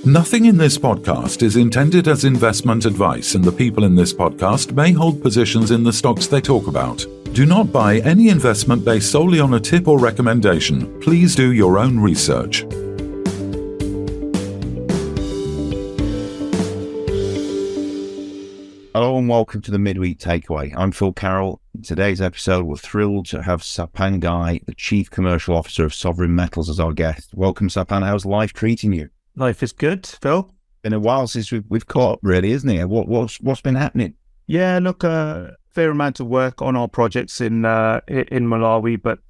Nothing in this podcast is intended as investment advice, and the people in this podcast may hold positions in the stocks they talk about. Do not buy any investment based solely on a tip or recommendation. Please do your own research. Hello and welcome to the Midweek Takeaway. I'm Phil Carroll. In today's episode, we're thrilled to have Sapan Ghai, the Chief Commercial Officer of Sovereign Metals, as our guest. Welcome, Sapan. How's life treating you? Life is good, Phil. Been a while since we've caught up, really, isn't it? What's been happening? Yeah, look, fair amount of work on our projects in Malawi, but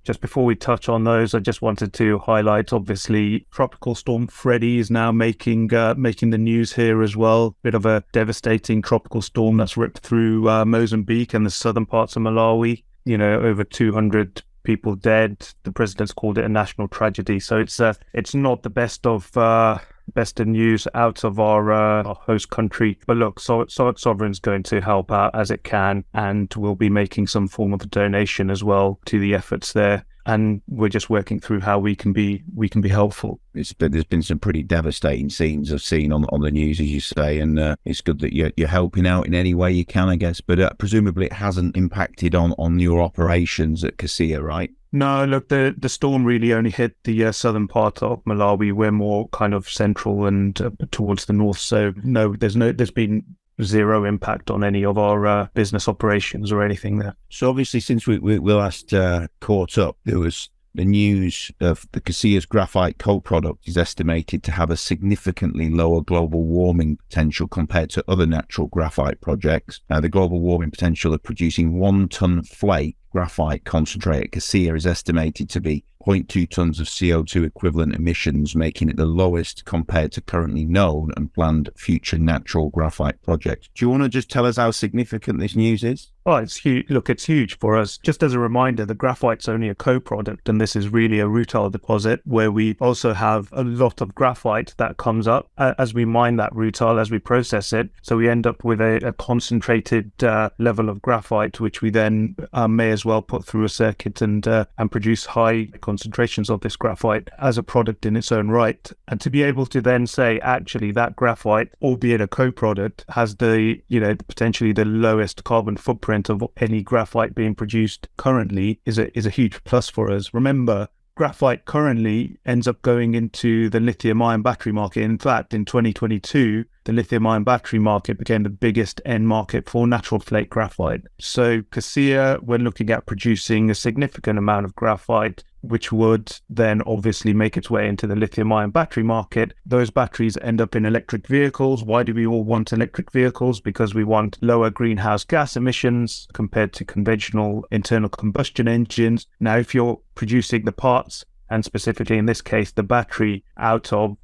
just before we touch on those, I just wanted to highlight, obviously, Tropical Storm Freddy is now making the news here as well. Bit of a devastating tropical storm that's ripped through Mozambique and the southern parts of Malawi. You know, over 200 people dead. The president's called it a national tragedy. So it's not the best of news out of our host country. But look, Sovereign's going to help out as it can, and we'll be making some form of a donation as well to the efforts there. And we're just working through how we can be helpful. There's been some pretty devastating scenes I've seen on the news, as you say, and it's good that you're helping out in any way you can, I guess. But presumably it hasn't impacted on your operations at Kasiya, right? No, look, the storm really only hit the southern part of Malawi. We're more kind of central and towards the north. So no, there's been zero impact on any of our business operations or anything there. So obviously, since we last caught up, there was the news of the Kasiya's graphite co-product is estimated to have a significantly lower global warming potential compared to other natural graphite projects. The global warming potential of producing 1 ton flake graphite concentrate at Kasiya is estimated to be 0.2 tons of CO2 equivalent emissions, making it the lowest compared to currently known and planned future natural graphite projects. Do you want to just tell us how significant this news is? Oh, it's huge. Look, it's huge for us. Just as a reminder, the graphite's only a co-product, and this is really a rutile deposit where we also have a lot of graphite that comes up as we mine that rutile, as we process it. So we end up with a concentrated level of graphite, which we then may as well put through a circuit and produce high concentrations of this graphite as a product in its own right. And to be able to then say, actually, that graphite, albeit a co-product, has potentially the lowest carbon footprint of any graphite being produced currently is a huge plus for us. Remember, graphite currently ends up going into the lithium-ion battery market. In fact, in 2022, the lithium-ion battery market became the biggest end market for natural flake graphite. So Kasiya, we're looking at producing a significant amount of graphite, which would then obviously make its way into the lithium-ion battery market. Those batteries end up in electric vehicles. Why do we all want electric vehicles? Because we want lower greenhouse gas emissions compared to conventional internal combustion engines. Now, if you're producing the parts, and specifically in this case, the battery, out of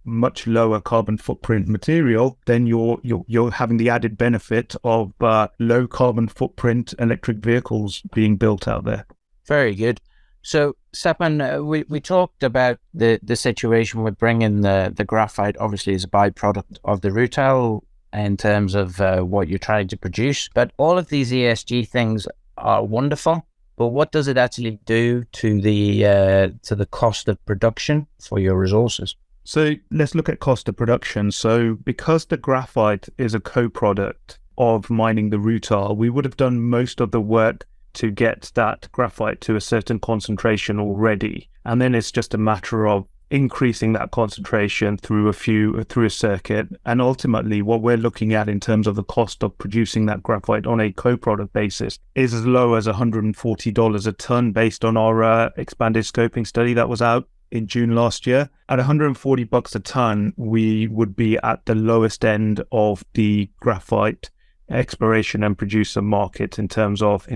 much lower carbon footprint material, then you're having the added benefit of low carbon footprint electric vehicles being built out there. Very good. So, Sapan, we talked about the situation with bringing the graphite, obviously, as a byproduct of the rutile in terms of what you're trying to produce. But all of these ESG things are wonderful. But what does it actually do to the cost of production for your resources? So let's look at cost of production. So because the graphite is a co-product of mining the rutile, we would have done most of the work to get that graphite to a certain concentration already. And then it's just a matter of increasing that concentration through a circuit. And ultimately, what we're looking at in terms of the cost of producing that graphite on a co-product basis is as low as $140 a ton based on our expanded scoping study that was out in June last year. At $140 a ton, we would be at the lowest end of the graphite exploration and producer market in terms of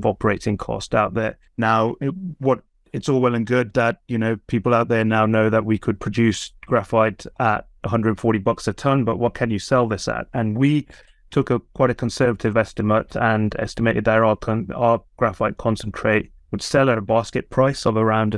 operating cost out there. Now, it's all well and good that, people out there now know that we could produce graphite at $140 a ton, but what can you sell this at? And we took quite a conservative estimate and estimated that our graphite concentrate would sell at a basket price of around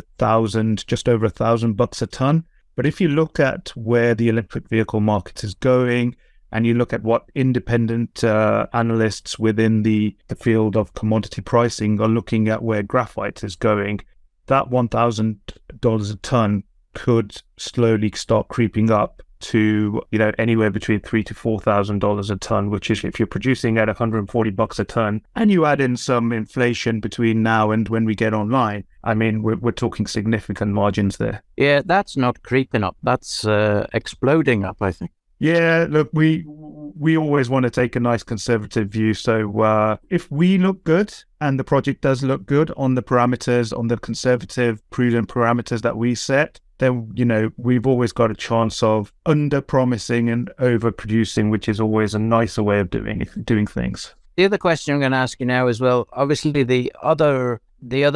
just over $1,000 a ton. But if you look at where the electric vehicle market is going, and you look at what independent analysts within the field of commodity pricing are looking at where graphite is going, that $1,000 a ton could slowly start creeping up to, anywhere between $3,000 to $4,000 a ton, which is if you're producing at $140 a ton and you add in some inflation between now and when we get online, I mean, we're talking significant margins there. Yeah, that's not creeping up. That's exploding up, I think. Yeah, look, we always want to take a nice conservative view. So if we look good and the project does look good on the parameters, on the conservative, prudent parameters that we set, then, we've always got a chance of under-promising and over-producing, which is always a nicer way of doing things. The other question I'm going to ask you now as well, obviously the other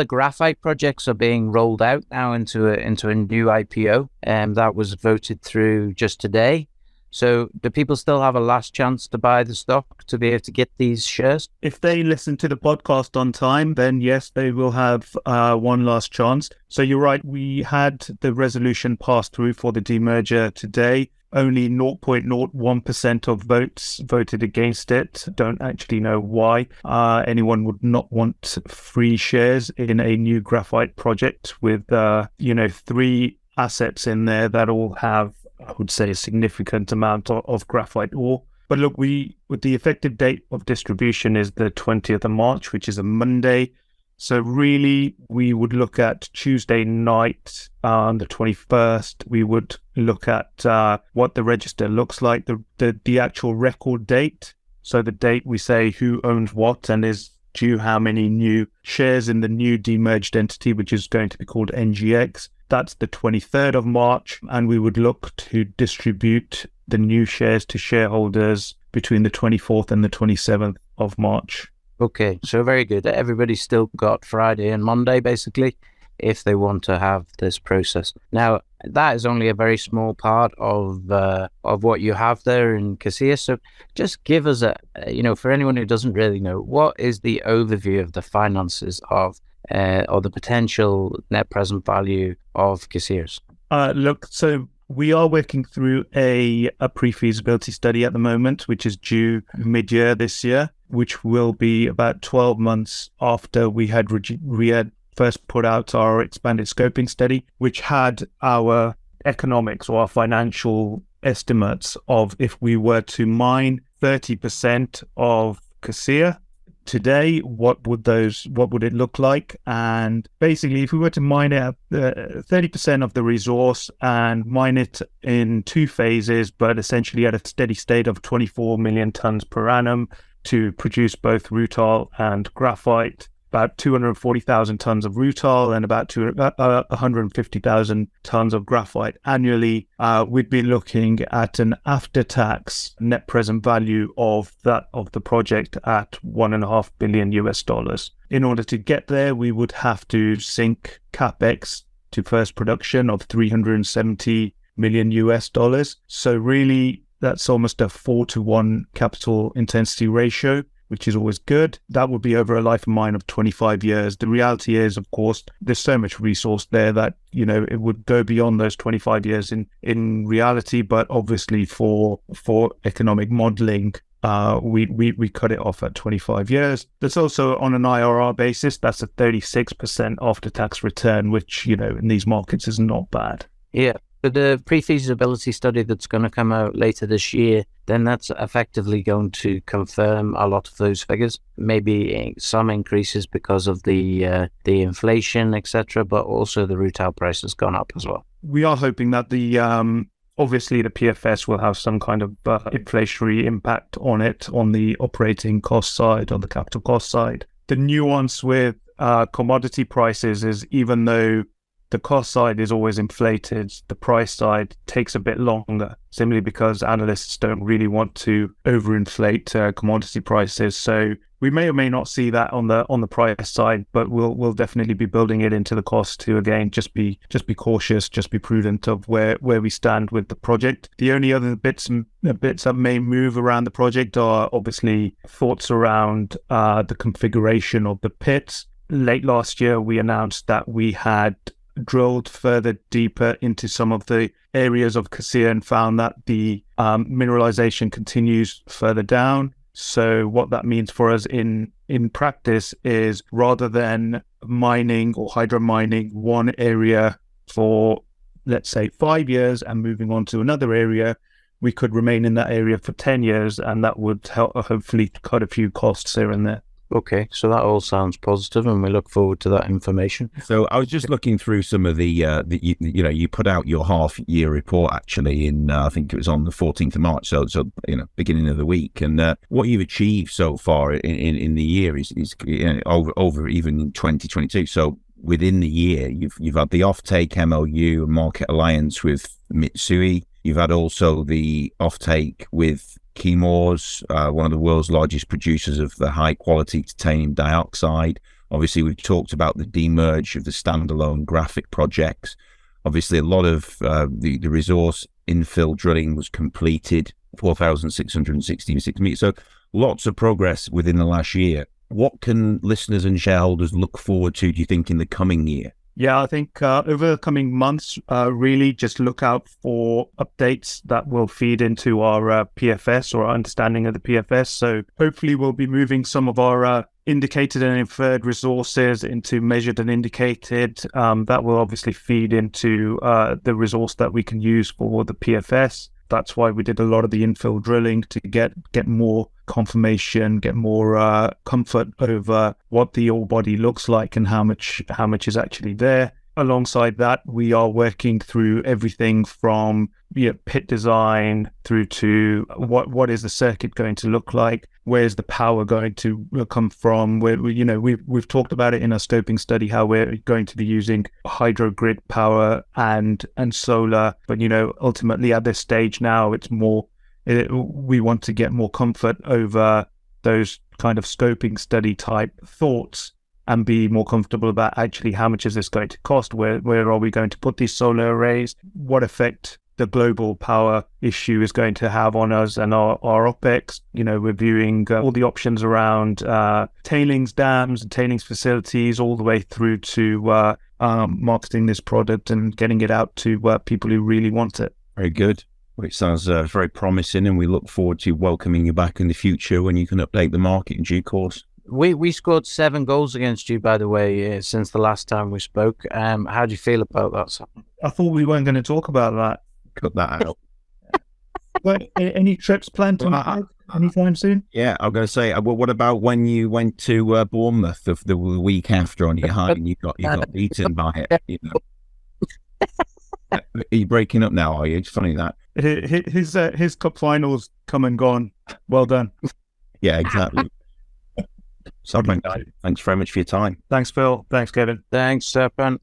graphite projects are being rolled out now into a new IPO, and that was voted through just today. So do people still have a last chance to buy the stock to be able to get these shares? If they listen to the podcast on time, then yes, they will have one last chance. So you're right, we had the resolution passed through for the demerger today. Only 0.01% of votes voted against it. Don't actually know why. Anyone would not want free shares in a new graphite project with, 3 assets in there that all have, I would say, a significant amount of graphite ore. But look, with the effective date of distribution is the 20th of March, which is a Monday. So really, we would look at Tuesday night on the 21st. We would look at what the register looks like, the actual record date. So the date we say who owns what and is due how many new shares in the new demerged entity, which is going to be called NGX. That's the 23rd of March, and we would look to distribute the new shares to shareholders between the 24th and the 27th of March. Okay, so very good. Everybody's still got Friday and Monday, basically, if they want to have this process. Now, that is only a very small part of what you have there in Kasiya. So just give us for anyone who doesn't really know, what is the overview of the finances of or the potential net present value of Kasiya's? Look, so we are working through a pre-feasibility study at the moment, which is due mid-year this year, which will be about 12 months after we had first put out our expanded scoping study, which had our economics or our financial estimates of if we were to mine 30% of Kasiya today, what would it look like? And basically, if we were to mine it 30% of the resource and mine it in 2 phases, but essentially at a steady state of 24 million tons per annum to produce both rutile and graphite, about 240,000 tons of rutile and about 150,000 tons of graphite annually, we'd be looking at an after-tax net present value of the project at $1.5 billion. In order to get there, we would have to sink capex to first production of $370 million. So really, that's almost a 4-to-1 capital intensity ratio, which is always good. That would be over a life of mine of 25 years. The reality is, of course, there's so much resource there that, it would go beyond those 25 years in reality. But obviously for economic modeling, we cut it off at 25 years. That's also on an IRR basis. That's a 36% after-tax return, which, in these markets is not bad. Yeah. For the pre-feasibility study that's going to come out later this year, then that's effectively going to confirm a lot of those figures. Maybe some increases because of the inflation, etc., but also the rutile price has gone up as well. We are hoping that obviously the PFS will have some kind of inflationary impact on it, on the operating cost side, on the capital cost side. The nuance with commodity prices is even though the cost side is always inflated, the price side takes a bit longer, simply because analysts don't really want to overinflate commodity prices. So we may or may not see that on the price side, but we'll definitely be building it into the cost to, again, just be cautious, just be prudent of where we stand with the project. The only other bits that may move around the project are obviously thoughts around the configuration of the pits. Late last year, we announced that we had drilled further deeper into some of the areas of Kasiya and found that the mineralization continues further down. So what that means for us in practice is, rather than mining or hydro mining one area for let's say 5 years and moving on to another area, we could remain in that area for 10 years, and that would help hopefully cut a few costs here and there. Okay, so that all sounds positive, and we look forward to that information. So I was just looking through some of you put out your half-year report actually in I think it was on the 14th of March, so beginning of the week, and what you've achieved so far in the year is over even in 2022. So within the year, you've had the offtake MOU and market alliance with Mitsui. You've had also the offtake with Chemours, one of the world's largest producers of the high-quality titanium dioxide. Obviously, we've talked about the demerge of the standalone Graphite projects. Obviously, a lot of the resource infill drilling was completed, 4,666 meters. So lots of progress within the last year. What can listeners and shareholders look forward to, do you think, in the coming year? Yeah, I think over the coming months, really just look out for updates that will feed into our PFS or our understanding of the PFS. So hopefully we'll be moving some of our indicated and inferred resources into measured and indicated. That will obviously feed into the resource that we can use for the PFS. That's why we did a lot of the infill drilling to get more confirmation, get more comfort over what the ore body looks like and how much is actually there. Alongside that, we are working through everything from pit design through to what is the circuit going to look like, where's the power going to come from. We've talked about it in our scoping study how we're going to be using hydro grid power and solar, but ultimately at this stage now it's more we want to get more comfort over those kind of scoping study type thoughts and be more comfortable about actually how much is this going to cost, where are we going to put these solar arrays, what effect the global power issue is going to have on us and our OPEX, reviewing all the options around tailings dams and tailings facilities, all the way through to marketing this product and getting it out to people who really want it. Very good. Which sounds very promising, and we look forward to welcoming you back in the future when you can update the market in due course. We scored 7 goals against you, by the way, since the last time we spoke. How do you feel about that, Sapan? I thought we weren't going to talk about that. Cut that out. Any trips planned anytime soon? Yeah, I'm going to say, what about when you went to Bournemouth the week after on your high and you got beaten by it? Are you breaking up now, are you? It's funny that. His cup finals come and gone. Well done. Yeah, exactly. So, thanks very much for your time. Thanks, Phil. Thanks, Kevin. Thanks, Sapan.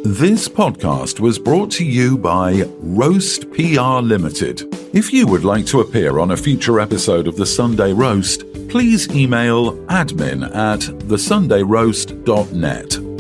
This podcast was brought to you by Roast PR Limited. If you would like to appear on a future episode of The Sunday Roast, please email admin@thesundayroast.net.